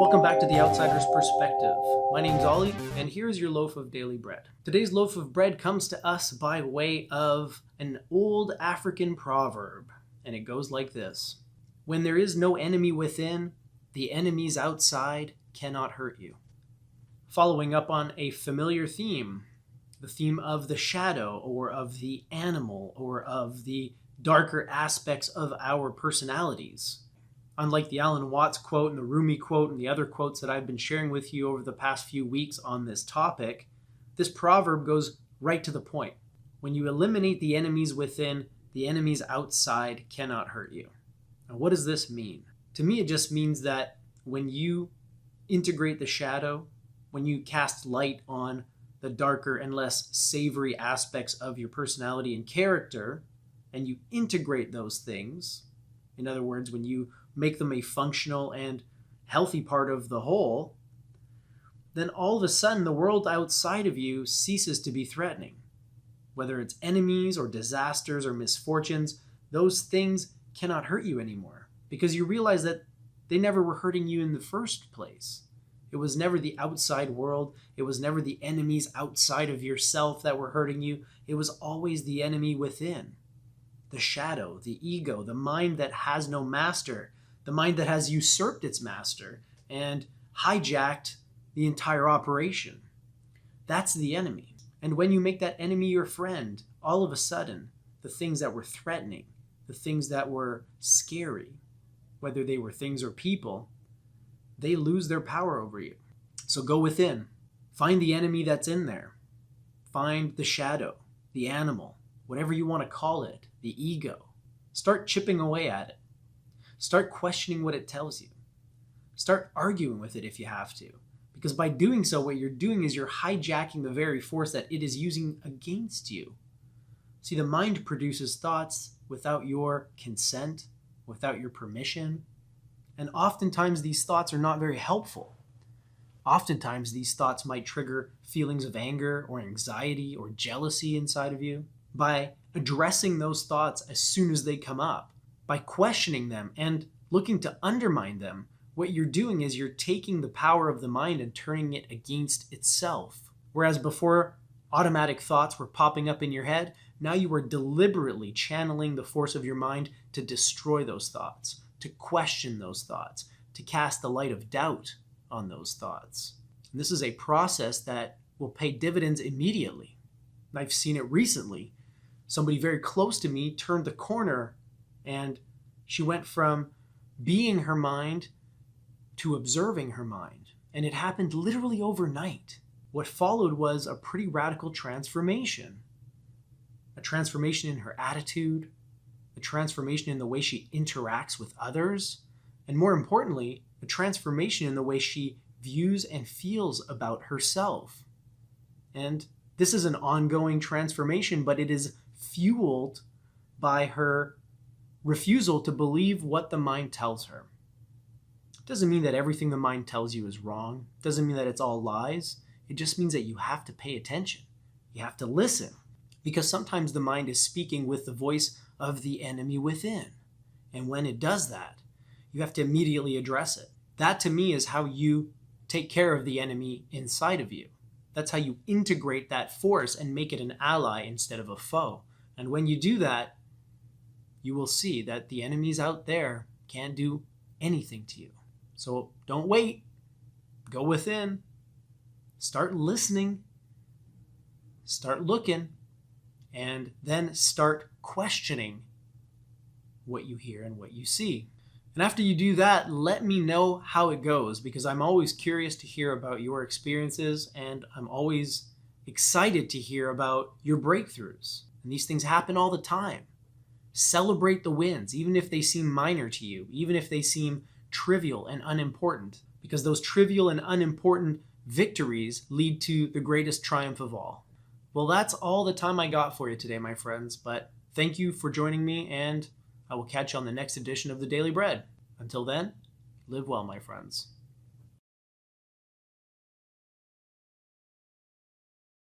Welcome back to The Outsider's Perspective. My name's Ollie, and here's your loaf of daily bread. Today's loaf of bread comes to us by way of an old African proverb, and it goes like this. When there is no enemy within, the enemies outside cannot hurt you. Following up on a familiar theme, the theme of the shadow, or of the animal, or of the darker aspects of our personalities. Unlike the Alan Watts quote and the Rumi quote and the other quotes that I've been sharing with you over the past few weeks on this topic, this proverb goes right to the point. When you eliminate the enemies within, the enemies outside cannot hurt you. Now, what does this mean? To me, it just means that when you integrate the shadow, when you cast light on the darker and less savory aspects of your personality and character, and you integrate those things, in other words, when you make them a functional and healthy part of the whole, then all of a sudden the world outside of you ceases to be threatening. Whether it's enemies or disasters or misfortunes, those things cannot hurt you anymore because you realize that they never were hurting you in the first place. It was never the outside world. It was never the enemies outside of yourself that were hurting you. It was always the enemy within. The shadow, the ego, the mind that has no master, the mind that has usurped its master and hijacked the entire operation. That's the enemy. And when you make that enemy your friend, all of a sudden, the things that were threatening, the things that were scary, whether they were things or people, they lose their power over you. So go within. Find the enemy that's in there. Find the shadow, the animal, whatever you want to call it, the ego. Start chipping away at it. Start questioning what it tells you. Start arguing with it if you have to. Because by doing so, what you're doing is you're hijacking the very force that it is using against you. See, the mind produces thoughts without your consent, without your permission. And oftentimes these thoughts are not very helpful. Oftentimes these thoughts might trigger feelings of anger or anxiety or jealousy inside of you. By addressing those thoughts as soon as they come up, by questioning them and looking to undermine them, what you're doing is you're taking the power of the mind and turning it against itself. Whereas before automatic thoughts were popping up in your head, now you are deliberately channeling the force of your mind to destroy those thoughts, to question those thoughts, to cast the light of doubt on those thoughts. And this is a process that will pay dividends immediately. I've seen it recently. Somebody very close to me turned the corner and she went from being her mind to observing her mind. And it happened literally overnight. What followed was a pretty radical transformation. A transformation in her attitude, a transformation in the way she interacts with others, and more importantly, a transformation in the way she views and feels about herself. And this is an ongoing transformation, but it is fueled by her refusal to believe what the mind tells her. It doesn't mean that everything the mind tells you is wrong. It doesn't mean that it's all lies. It just means that you have to pay attention. You have to listen, because sometimes the mind is speaking with the voice of the enemy within. And when it does that, you have to immediately address it. That to me is how you take care of the enemy inside of you. That's how you integrate that force and make it an ally instead of a foe. And when you do that, you will see that the enemies out there can't do anything to you. So don't wait. Go within. Start listening. Start looking. And then start questioning what you hear and what you see. And after you do that, let me know how it goes, because I'm always curious to hear about your experiences and I'm always excited to hear about your breakthroughs. And these things happen all the time. Celebrate the wins, even if they seem minor to you, even if they seem trivial and unimportant, because those trivial and unimportant victories lead to the greatest triumph of all. Well, that's all the time I got for you today, my friends, but thank you for joining me, and I will catch you on the next edition of the Daily Bread. Until then, live well, my friends.